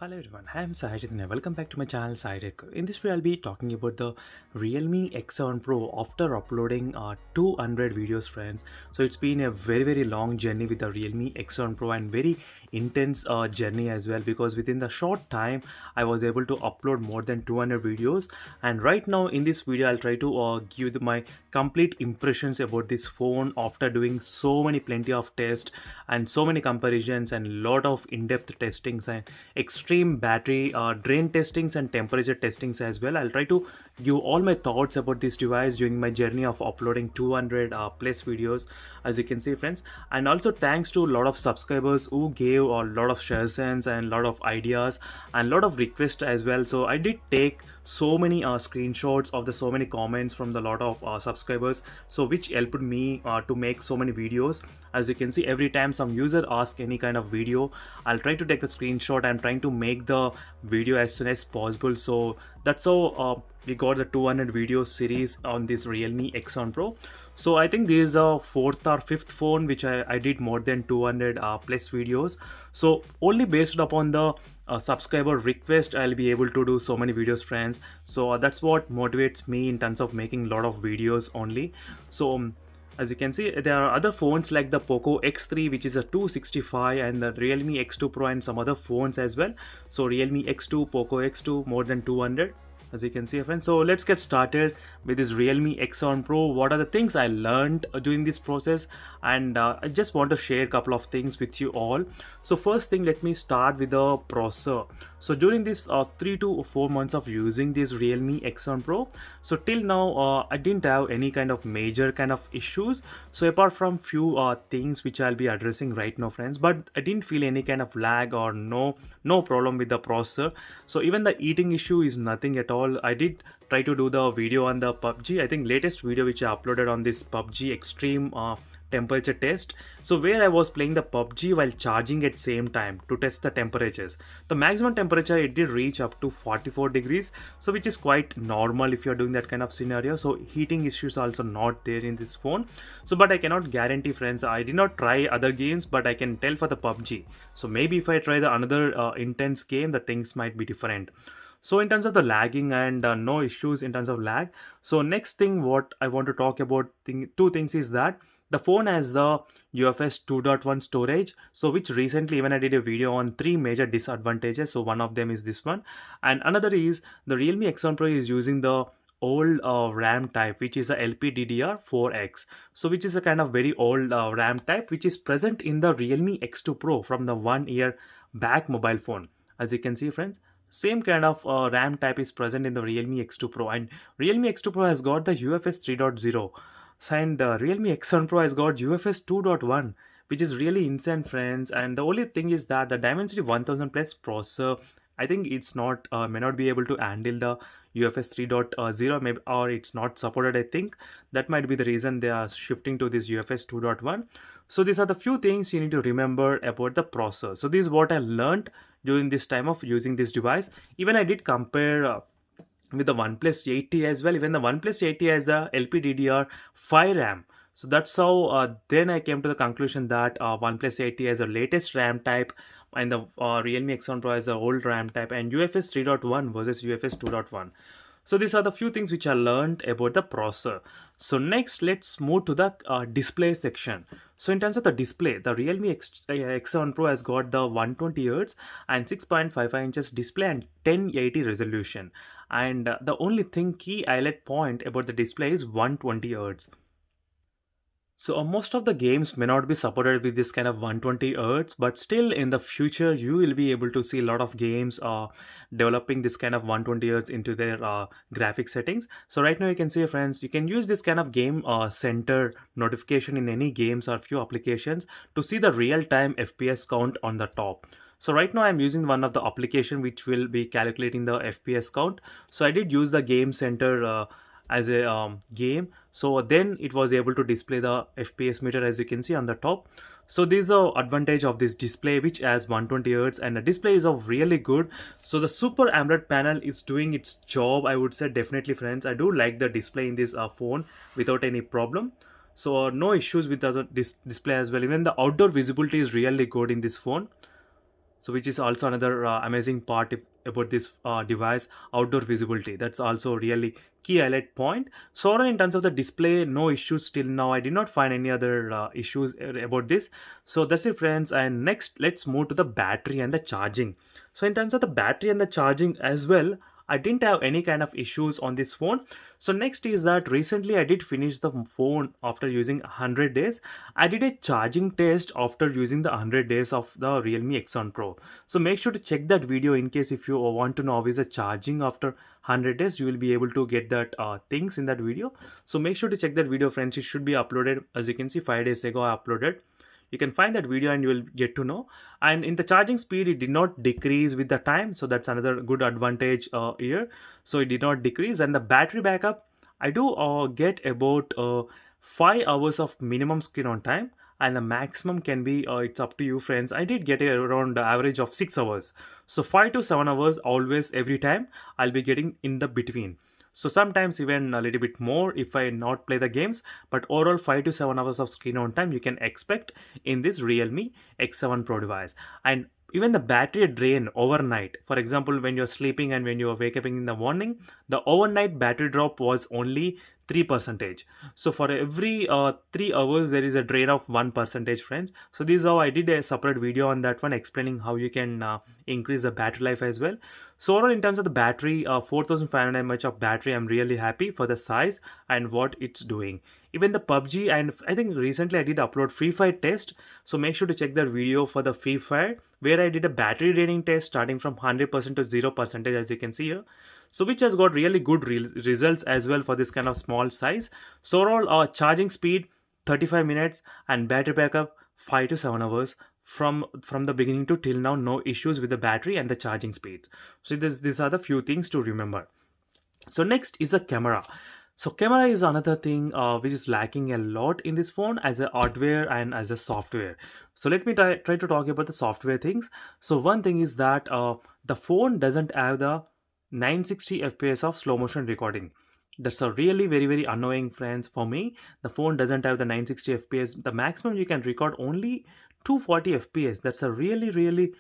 Hello everyone, I am Sahajit and welcome back to my channel Sahitech. In this video I'll be talking about the Realme X7 Pro after uploading 200 videos friends. So it's been a very long journey with the Realme X7 Pro and very intense journey as well, because within the short time I was able to upload more than 200 videos. And right now in this video I'll try to give my complete impressions about this phone after doing so many plenty of tests and so many comparisons and lot of in-depth testings and extreme battery drain testings and temperature testings as well. I'll try to give all my thoughts about this device during my journey of uploading 200 plus videos, as you can see friends. And also thanks to a lot of subscribers who gave a lot of suggestions and a lot of ideas and a lot of requests as well. So I did take so many screenshots of the so many comments from the lot of subscribers, so which helped me to make so many videos. As you can see, every time some user asks any kind of video, I'll try to take the screenshot. I'm trying to make the video as soon as possible. So that's how we got the 200 video series on this Realme X7 Pro. So I think this is a fourth or fifth phone which I did more than 200 plus videos. So only based upon the subscriber request I'll be able to do so many videos friends. So that's what motivates me in terms of making a lot of videos only. So as you can see, there are other phones like the POCO X3, which is a 265, and the Realme X2 Pro and some other phones as well. So Realme X2, POCO X2, more than 200. As you can see friends, so let's get started with this Realme X7 Pro. What are the things I learned during this process, and I just want to share a couple of things with you all. So first thing, let me start with the processor. So during this 3 to 4 months of using this Realme X7 Pro, so till now I didn't have any kind of major kind of issues, so apart from few things which I'll be addressing right now friends, but I didn't feel any kind of lag or no problem with the processor. So even the eating issue is nothing at all. I did try to do the video on the PUBG. I think latest video which I uploaded on this PUBG extreme temperature test, so where I was playing the PUBG while charging at same time to test the temperatures. The maximum temperature it did reach up to 44 degrees, so which is quite normal if you're doing that kind of scenario. So heating issues also not there in this phone. So but I cannot guarantee friends, I did not try other games, but I can tell for the PUBG. So maybe if I try the another intense game, the things might be different. So in terms of the lagging and no issues in terms of lag. So next thing what I want to talk about, two things is that the phone has the UFS 2.1 storage, so which recently even I did a video on 3 major disadvantages. So one of them is this one, and another is the Realme X1 Pro is using the old RAM type, which is a LPDDR4X, so which is a kind of very old RAM type which is present in the Realme X2 Pro from the 1 year back mobile phone. As you can see friends, same kind of RAM type is present in the Realme X2 Pro, and Realme X2 Pro has got the UFS 3.0, and Realme X7 Pro has got UFS 2.1, which is really insane friends. And the only thing is that the Dimensity 1000 plus processor, I think it's not may not be able to handle the UFS 3.0 maybe, or it's not supported. I think that might be the reason they are shifting to this UFS 2.1. So these are the few things you need to remember about the processor. So this is what I learned during this time of using this device. Even I did compare with the OnePlus 8T as well. Even the OnePlus 8T has a LPDDR5 RAM. So that's how then I came to the conclusion that OnePlus 8T has a latest RAM type, and the Realme X1 Pro has a old RAM type, and UFS 3.1 versus UFS 2.1. So these are the few things which I learned about the processor. So next, let's move to the display section. So in terms of the display, the Realme X7 Pro has got the 120Hz and 6.55 inches display and 1080 resolution. And the only thing key highlight point about the display is 120Hz. So most of the games may not be supported with this kind of 120 Hz, but still in the future you will be able to see a lot of games developing this kind of 120 Hz into their graphic settings. So right now you can see friends, you can use this kind of game center notification in any games or few applications to see the real-time FPS count on the top. So right now I'm using one of the application which will be calculating the FPS count. So I did use the game center as a game, so then it was able to display the FPS meter as you can see on the top. So this is the advantage of this display which has 120 Hz, and the display is of really good. So the Super AMOLED panel is doing its job, I would say. Definitely friends, I do like the display in this phone without any problem. So no issues with the display as well. Even the outdoor visibility is really good in this phone. So which is also another amazing part about this device. Outdoor visibility, that's also really key highlight point. So in terms of the display, no issues till now. I did not find any other issues about this. So that's it friends, and next let's move to the battery and the charging. So in terms of the battery and the charging as well, I didn't have any kind of issues on this phone. So next is that recently I did finish the phone after using 100 days. I did a charging test after using the 100 days of the Realme X1 Pro. So make sure to check that video in case if you want to know how is the charging after 100 days. You will be able to get that things in that video. So make sure to check that video friends. It should be uploaded, as you can see 5 days ago I uploaded. You can find that video and you will get to know. And in the charging speed, it did not decrease with the time, so that's another good advantage here. So it did not decrease. And the battery backup, I do get about 5 hours of minimum screen on time, and the maximum can be it's up to you friends. I did get around the average of 6 hours. So 5 to 7 hours always, every time I'll be getting in the between. So sometimes even a little bit more if I not play the games, but overall 5 to 7 hours of screen on time you can expect in this Realme X7 Pro device. And even the battery drain overnight, for example when you're sleeping and when you're waking in the morning, the overnight battery drop was only 3%. So for every 3 hours there is a drain of 1%, friends. So this is how I did a separate video on that one, explaining how you can increase the battery life as well. So overall in terms of the battery, 4500 mAh of battery, I'm really happy for the size and what it's doing. Even the PUBG, and I think recently I did upload Free Fire test, so make sure to check that video for the Free Fire where I did a battery draining test starting from 100% to 0%, as you can see here. So which has got really good results as well for this kind of small size. So overall charging speed 35 minutes and battery backup 5 to 7 hours. From the beginning to till now, no issues with the battery and the charging speeds. So these are the few things to remember. So next is the camera. So camera is another thing which is lacking a lot in this phone as a hardware and as a software. So let me try to talk about the software things. So one thing is that the phone doesn't have the 960 fps of slow motion recording. That's a really very annoying friends for me. The phone doesn't have the 960 fps. The maximum you can record only 240 fps. That's a really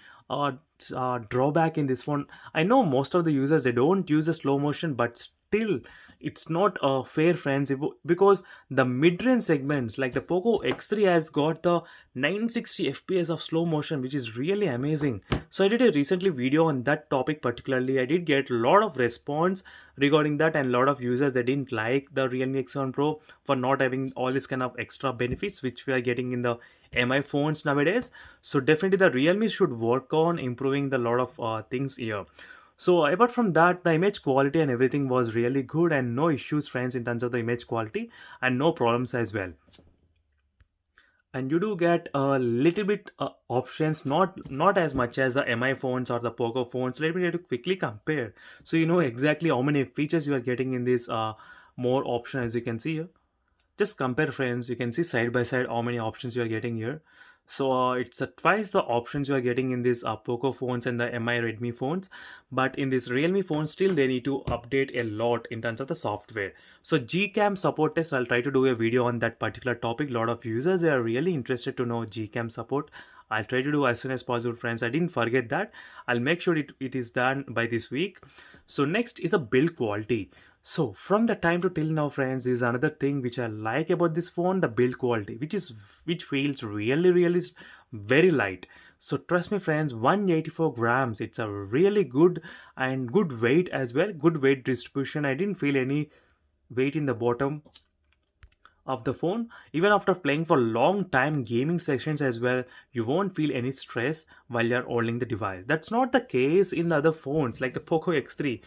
drawback in this phone. I know most of the users, they don't use the slow motion, but still it's not fair friends, because the mid-range segments like the POCO X3 has got the 960 fps of slow motion, which is really amazing. So I did a recently video on that topic particularly. I did get a lot of response regarding that, and a lot of users, they didn't like the Realme X7 Pro for not having all this kind of extra benefits which we are getting in the MI phones nowadays. So definitely the Realme should work on improving the lot of things here. So apart from that, the image quality and everything was really good, and no issues friends in terms of the image quality, and no problems as well. And you do get a little bit options, not as much as the MI phones or the POCO phones. Let me try to quickly compare, so you know exactly how many features you are getting in this more option. As you can see here, just compare friends, you can see side by side how many options you are getting here. So it's twice the options you are getting in these POCO phones and the MI Redmi phones. But in this Realme phone, still they need to update a lot in terms of the software. So Gcam support test, I'll try to do a video on that particular topic. A lot of users, they are really interested to know Gcam support. I'll try to do as soon as possible friends. I didn't forget that. I'll make sure it is done by this week. So next is a build quality. So from the time to till now friends, is another thing which I like about this phone, the build quality, which feels really very light. So trust me friends, 184 grams, it's a really good and good weight as well, good weight distribution. I didn't feel any weight in the bottom of the phone. Even after playing for long time gaming sessions as well, you won't feel any stress while you're holding the device. That's not the case in the other phones like the POCO X3,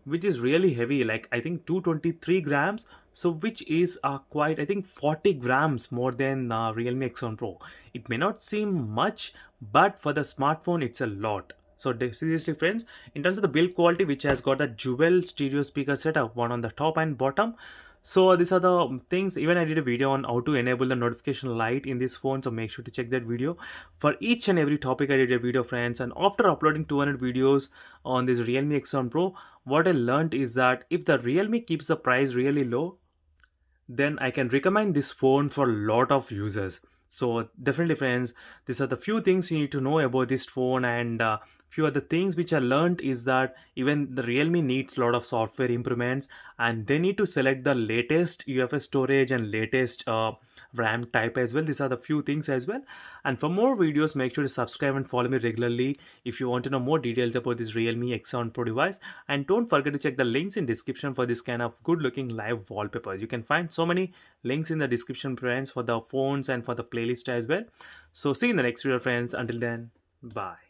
which is really heavy, like I think 223 grams. So which is quite, I think 40 grams more than Realme X1 Pro. It may not seem much, but for the smartphone it's a lot. So seriously friends, in terms of the build quality, which has got a dual stereo speaker setup, one on the top and bottom. So these are the things. Even I did a video on how to enable the notification light in this phone, so make sure to check that video. For each and every topic I did a video friends, and after uploading 200 videos on this Realme X1 Pro, what I learned is that if the Realme keeps the price really low, then I can recommend this phone for a lot of users. So definitely friends, these are the few things you need to know about this phone. And few other things which I learned is that even the Realme needs a lot of software improvements, and they need to select the latest UFS storage and latest RAM type as well. These are the few things as well. And for more videos, make sure to subscribe and follow me regularly if you want to know more details about this Realme X7 Pro device. And don't forget to check the links in description for this kind of good looking live wallpapers. You can find so many links in the description friends for the phones and for the playlist as well. So see you in the next video friends. Until then, bye.